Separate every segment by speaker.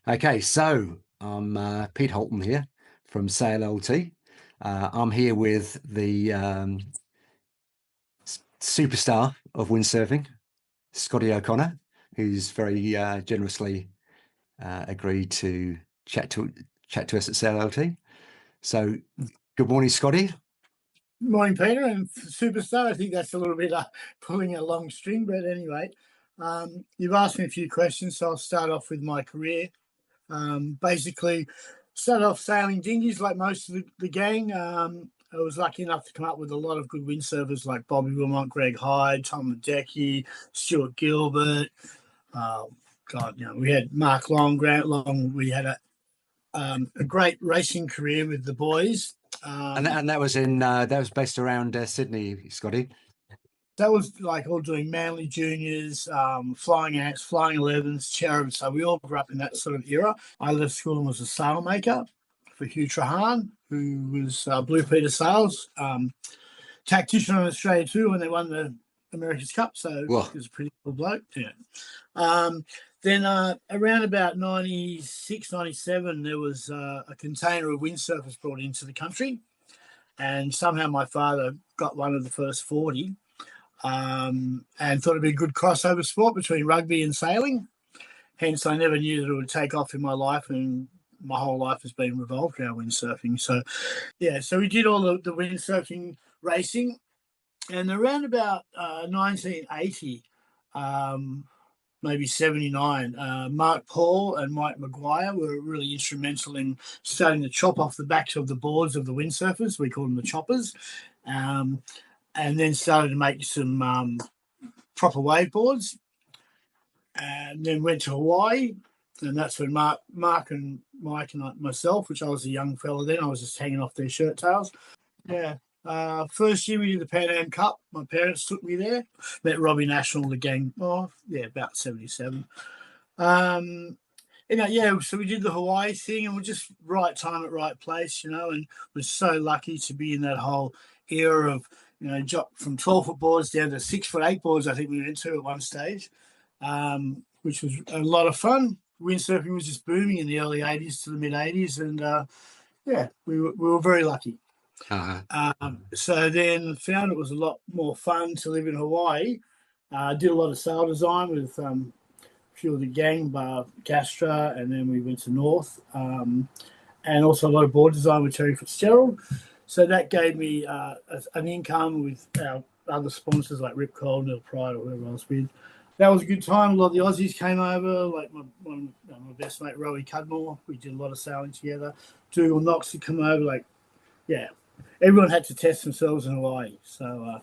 Speaker 1: Okay, so I'm Pete Holton here from Sail LT. I'm here with the superstar of windsurfing, Scotty O'Connor, who's very generously agreed to chat to chat to us at Sail LT. So, good morning, Scotty.
Speaker 2: Morning, Peter, and superstar. I think that's a little bit pulling a long string, but anyway, you've asked me a few questions, so I'll start off with my career. Basically, started off sailing dinghies like most of the gang. I was lucky enough to come up with a lot of good windsurfers like Bobby Wilmot, Greg Hyde, Tom Ledecky, Stuart Gilbert. We had Mark Long, Grant Long. We had a great racing career with the boys.
Speaker 1: And that was based around Sydney, Scotty.
Speaker 2: That was like all doing Manly Juniors, Flying Ants, Flying 11s, Cherubs. So we all grew up in that sort of era. I left school and was a sailmaker for Hugh Trahan, who was Blue Peter Sails, tactician on Australia too when they won the America's Cup. So he was a pretty cool bloke. Yeah. Then around about 96, 97, there was a container of windsurfers brought into the country. And somehow my father got one of the first 40 and thought it'd be a good crossover sport between rugby and sailing. Hence, I never knew that it would take off in my life, and my whole life has been revolved around windsurfing. So, yeah, so we did all the windsurfing racing. And around about 1980, maybe 79, Mark Paul and Mike Maguire were really instrumental in starting to chop off the backs of the boards of the windsurfers. We call them the choppers. And then started to make some proper wave boards. And then went to Hawaii. And that's when Mark and Mike and myself, which I was a young fella then, I was just hanging off their shirt tails. Yeah. First year we did the Pan Am Cup. My parents took me there. Met Robbie National, the gang. About 77. So we did the Hawaii thing, and we're just right time at right place, and we're so lucky to be in that whole era of, from 12-foot boards down to 6'8" boards. I think we went to at one stage, which was a lot of fun. Windsurfing was just booming in the early 80s to the mid 80s, and we were very lucky. So then found it was a lot more fun to live in Hawaii. Did a lot of sail design with a few of the gang, Bar Gastra, and then we went to North, and also a lot of board design with Terry Fitzgerald. So that gave me an income with our other sponsors like Rip Cole, Neil Pride, or whoever else with. That was a good time. A lot of the Aussies came over, like my best mate, Rowie Cudmore. We did a lot of sailing together. Dougal Knox would come over, everyone had to test themselves in Hawaii. So,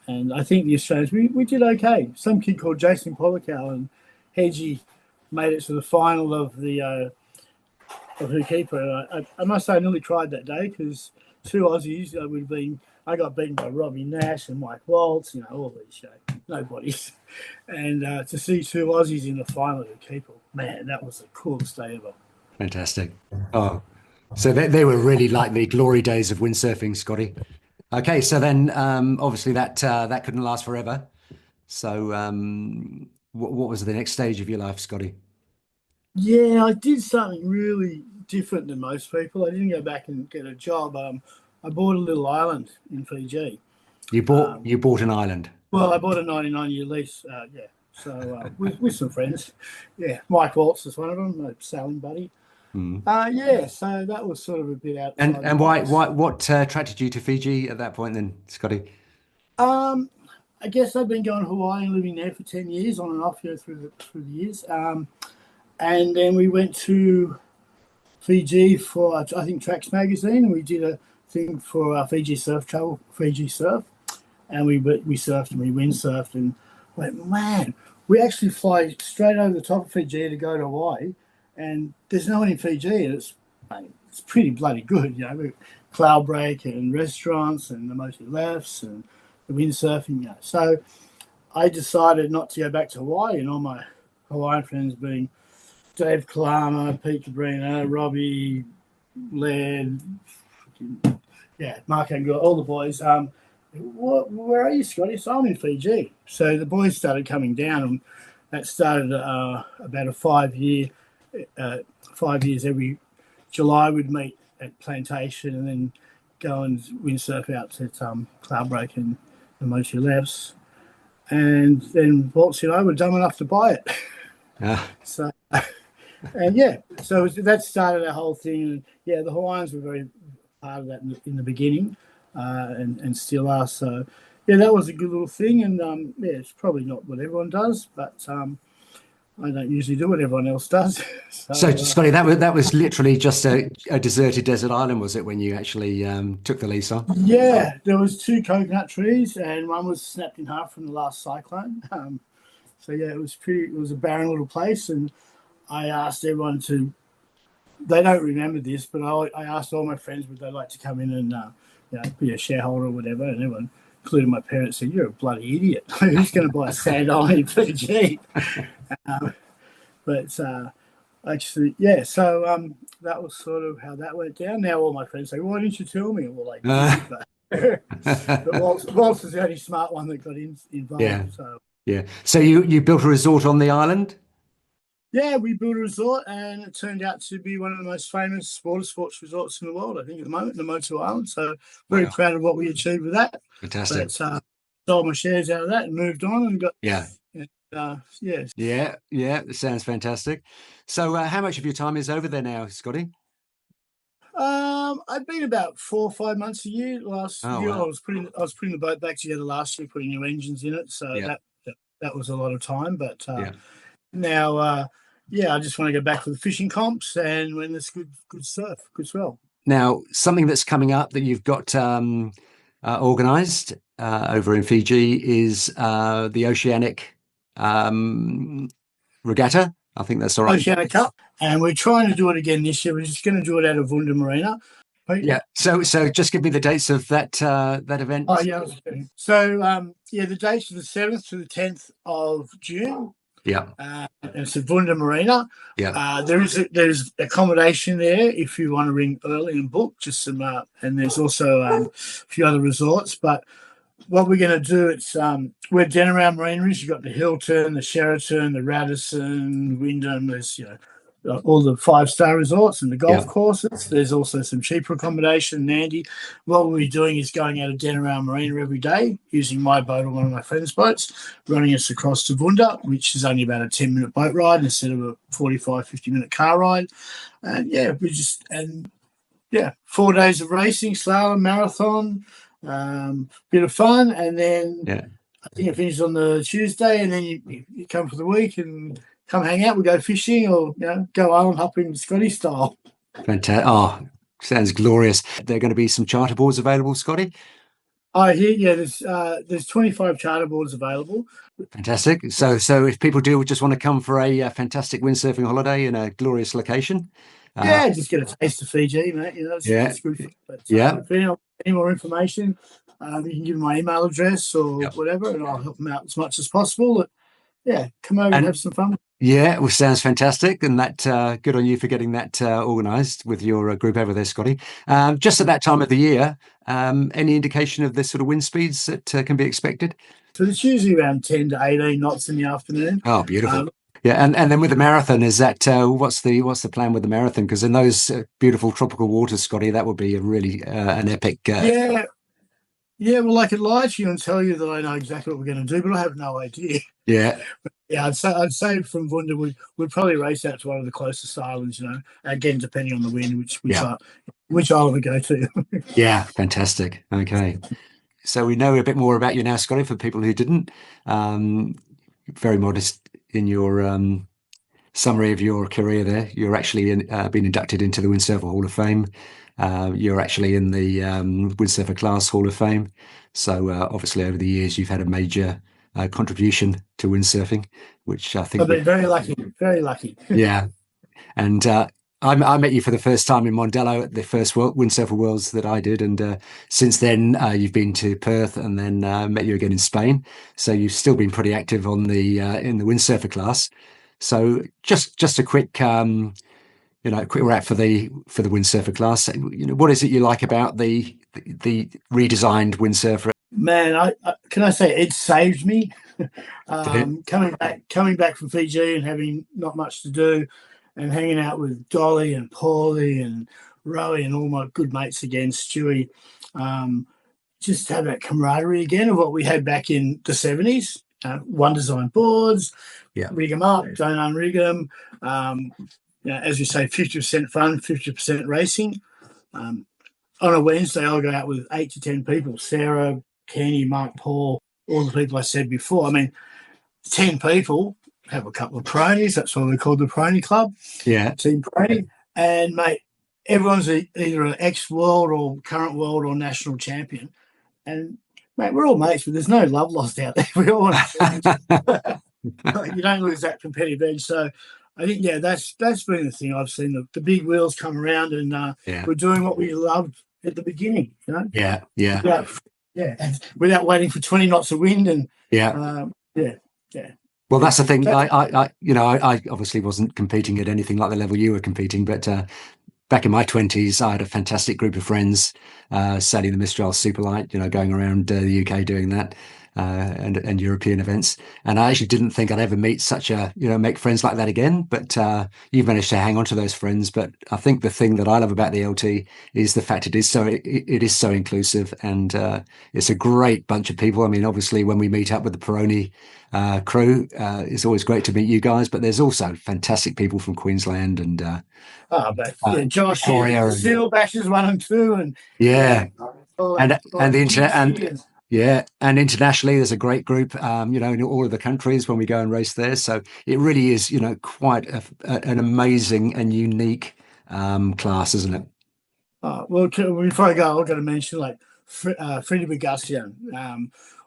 Speaker 2: and I think the Australians, we did okay. Some kid called Jason Polikow and Hedgie made it to the final of the of Who Keeper. I must say I nearly cried that day because two Aussies I got beaten by Robbie Nash and Mike Waltz, all these nobodies. And to see two Aussies in the final of Who Keeper, man, that was the coolest day ever.
Speaker 1: Fantastic. Oh, so they were really like the glory days of windsurfing, Scotty. Okay, so then obviously that couldn't last forever. So what was the next stage of your life, Scotty?
Speaker 2: Yeah, I did something really different than most people. I didn't go back and get a job. I bought a little island in Fiji.
Speaker 1: You bought an island?
Speaker 2: Well, I bought a 99-year lease. So with some friends. Yeah, Mike Waltz is one of them, a sailing buddy. So that was sort of a bit out.
Speaker 1: And what attracted you to Fiji at that point then, Scotty?
Speaker 2: I guess I've been going to Hawaii and living there for 10 years on and off through the years. And then we went to Fiji for, I think, Tracks Magazine, and we did a thing for Fiji Surf Travel, Fiji Surf. And we surfed and we windsurfed and went, man, we actually fly straight over the top of Fiji to go to Hawaii. And there's no one in Fiji, and it's pretty bloody good, cloud break and restaurants and the mostly lefts and the windsurfing. So I decided not to go back to Hawaii, and all my Hawaiian friends being Dave Kalama, Pete Cabrina, Robbie, Laird, Mark Angel, all the boys. Where are you, Scotty? So I'm in Fiji. So the boys started coming down, and that started about a 5-year 5 years, every July we'd meet at Plantation and then go and windsurf out at Cloudbreak and the Mochi Lefts. And then Waltz and I were dumb enough to buy it. So, and yeah, so that started our whole thing. And yeah, the Hawaiians were very part of that in the beginning, and still are. So yeah, that was a good little thing. And yeah, it's probably not what everyone does, but I don't usually do what everyone else does.
Speaker 1: So Scotty, that was literally just a deserted desert island, was it, when you actually took the lease on?
Speaker 2: Yeah, there was 2 coconut trees, and one was snapped in half from the last cyclone. So yeah, it was a barren little place, and I asked everyone to. They don't remember this, but I asked all my friends would they like to come in and be a shareholder or whatever, and everyone, including my parents, said, "You're a bloody idiot. Who's going to buy a sand island in Fiji?" But actually, yeah. So that was sort of how that went down. Now all my friends say, "Why didn't you tell me?" Well, they did, but Waltz was the only smart one that got involved.
Speaker 1: Yeah.
Speaker 2: So
Speaker 1: yeah. So you built a resort on the island?
Speaker 2: yeah, we built a resort, and it turned out to be one of the most famous water sports resorts in the world, I think, at the moment, the Motu Island. So very proud of what we achieved with that.
Speaker 1: Fantastic.
Speaker 2: But sold my shares out of that and moved on and got
Speaker 1: yeah. It sounds fantastic. So how much of your time is over there now, Scotty?
Speaker 2: I've been about 4 or 5 months a year. Last year,
Speaker 1: wow.
Speaker 2: I was putting the boat back together last year, putting new engines in it. So that was a lot of time. But now, I just want to go back to the fishing comps and when there's good surf, good swell.
Speaker 1: Now, something that's coming up that you've got organised over in Fiji is the Oceanic Regatta. I think that's all right.
Speaker 2: Oceanic Cup, and we're trying to do it again this year. We're just going to do it out of Wunda Marina.
Speaker 1: Yeah. So just give me the dates of that event.
Speaker 2: Oh yeah. So the dates are the 7th to the 10th of June.
Speaker 1: Yeah.
Speaker 2: And it's at Wunda Marina.
Speaker 1: Yeah.
Speaker 2: There's accommodation there if you want to ring early and book. Just some, and there's also a few other resorts. But what we're going to do, it's we're down around marinas. You've got the Hilton, the Sheraton, the Radisson, Wyndham. There's all the 5-star resorts and the golf courses. There's also some cheaper accommodation, Nandi. What we'll be doing is going out of Denarau Marina every day, using my boat or one of my friends' boats, running us across to Wunda, which is only about a 10-minute boat ride instead of a 45, 50-minute car ride. And 4 days of racing, slalom, marathon, bit of fun, and then I think it finishes on the Tuesday, and then you come for the week and come hang out. We go fishing or go island hopping Scotty style.
Speaker 1: Fantastic. Oh, sounds glorious. There are going to be some charter boards available, Scotty?
Speaker 2: I hear, there's 25 charter boards available.
Speaker 1: Fantastic. So if people do just want to come for a fantastic windsurfing holiday in a glorious location.
Speaker 2: Just get a taste of Fiji, mate. It's good. But, if any more information, you can give me my email address or whatever, and I'll help them out as much as possible. Come over and have some fun.
Speaker 1: Yeah, well, sounds fantastic, and that good on you for getting that organised with your group over there, Scotty. Just at that time of the year, any indication of the sort of wind speeds that can be expected?
Speaker 2: So it's usually around 10 to 18 knots in the afternoon.
Speaker 1: Oh, beautiful. And then with the marathon, is that what's the plan with the marathon? Because in those beautiful tropical waters, Scotty, that would be a really an epic. Well,
Speaker 2: I could lie to you and tell you that I know exactly what we're going to do, but I have no idea. I'd say from Wunda we'd probably race out to one of the closest islands. Again, depending on the wind, which island we go to.
Speaker 1: Yeah, fantastic. Okay, so we know a bit more about you now, Scotty. For people who didn't, very modest in your summary of your career there. You're actually been inducted into the Windsurfer Hall of Fame. You're actually in the Windsurfer Class Hall of Fame. So obviously over the years you've had a major contribution to windsurfing, which I think
Speaker 2: I've been very lucky.
Speaker 1: Yeah. And I met you for the first time in Mondello at the first Windsurfer Worlds that I did, and since then you've been to Perth, and then met you again in Spain. So you've still been pretty active on the in the Windsurfer class. So just a quick quick wrap for the Windsurfer class. What is it you like about the redesigned Windsurfer?
Speaker 2: Man, can I say it saved me coming back from Fiji and having not much to do. and hanging out with Dolly and Paulie and Rowie and all my good mates again, Stewie. Just have that camaraderie again of what we had back in the 70s. One design boards, rig them up, don't unrig them. As you say, 50% fun, 50% racing. On a Wednesday, I'll go out with 8 to 10 people. Sarah, Kenny, Mark, Paul, all the people I said before. I mean, 10 people, have a couple of pronies. That's what we call the prony club.
Speaker 1: Yeah.
Speaker 2: Team prony. And, mate, everyone's either an ex-world or current world or national champion. And, mate, we're all mates, but there's no love lost out there. We all want to you don't lose that competitive edge. So I think, that's been the thing. I've seen the big wheels come around, and we're doing what we loved at the beginning, you know?
Speaker 1: Yeah.
Speaker 2: Without waiting for 20 knots of wind. And
Speaker 1: Well, that's the thing. I obviously wasn't competing at anything like the level you were competing, but back in my 20s, I had a fantastic group of friends sailing the Mistral Superlight, going around the UK doing that, and European events. And I actually didn't think I'd ever meet make friends like that again. But you've managed to hang on to those friends. But I think the thing that I love about the LT is the fact it is so inclusive, and it's a great bunch of people. I mean, obviously, when we meet up with the Peroni crew, it's always great to meet you guys. But there's also fantastic people from Queensland and
Speaker 2: Josh, Seal Bashes 1 and 2, and
Speaker 1: and internationally, there's a great group, in all of the countries when we go and race there. So it really is, quite an amazing and unique class, isn't it?
Speaker 2: Well, before I go, I've got to mention Freddie Bogassian,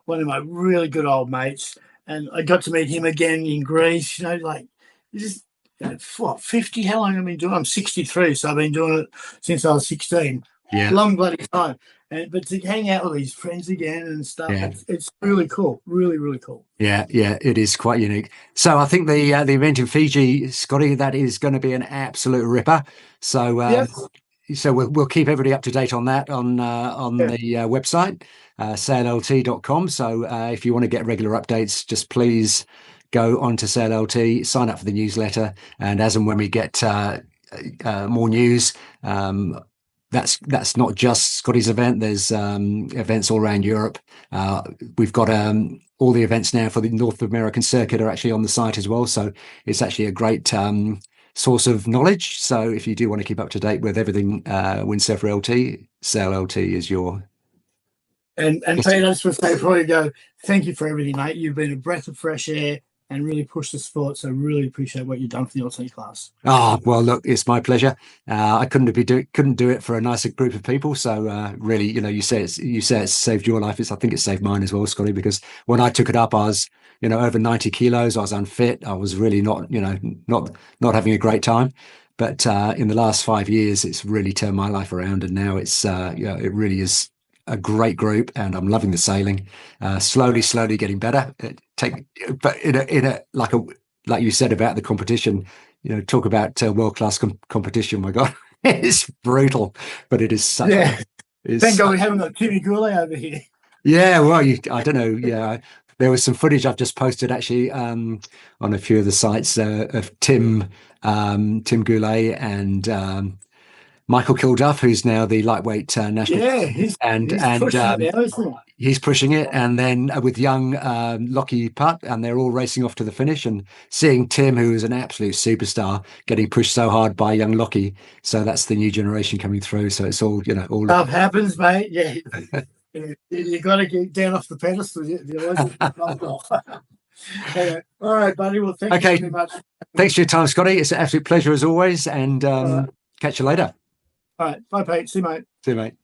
Speaker 2: one of my really good old mates, and I got to meet him again in Greece. Just 50? How long have I been doing? I'm 63, so I've been doing it since I was 16.
Speaker 1: Yeah,
Speaker 2: long bloody time. But to hang out with these friends again and stuff, it's really cool. Really, really cool.
Speaker 1: Yeah, it is quite unique. So I think the event in Fiji, Scotty, that is going to be an absolute ripper. So so we'll keep everybody up to date on that on the website, saillt.com. So if you want to get regular updates, just please go on to SailLT, sign up for the newsletter, and as and when we get more news, that's not just Scotty's event. There's events all around Europe. We've got all the events now for the North American circuit are actually on the site as well. So it's actually a great source of knowledge. So if you do want to keep up to date with everything Windsurfer LT, SailLT is your...
Speaker 2: And Pete, I just want to say before you go, thank you for everything, mate. You've been a breath of fresh air and really pushed the sport. So really appreciate what you've done for the LT class.
Speaker 1: Oh, well, look, it's my pleasure. I couldn't do it for a nicer group of people. So really, you say it's saved your life. I think it saved mine as well, Scotty, because when I took it up, I was, over 90 kilos. I was unfit. I was really not having a great time. But in the last 5 years, it's really turned my life around. And now it's, it really is a great group, and I'm loving the sailing. Slowly getting better. But like you said about the competition, talk about world-class competition. My God, it's brutal, but it is such.
Speaker 2: Yeah. Thank God we haven't got Timmy Goulet over here.
Speaker 1: Yeah, well, I don't know. Yeah, there was some footage I've just posted actually on a few of the sites of Tim Goulet and Michael Kilduff, who's now the lightweight national.
Speaker 2: Yeah, he's
Speaker 1: pushing it, and then with young Lockie Putt, and they're all racing off to the finish. And seeing Tim, who is an absolute superstar, getting pushed so hard by young Lockie, so that's the new generation coming through. So it's all all
Speaker 2: stuff happens, mate. Yeah, you got to get down off the pedestal. Okay. All right, buddy. Well, thank you very much.
Speaker 1: Thanks for your time, Scotty. It's an absolute pleasure as always, and catch you later.
Speaker 2: All right. Bye, Pete. See you, mate.
Speaker 1: See you, mate.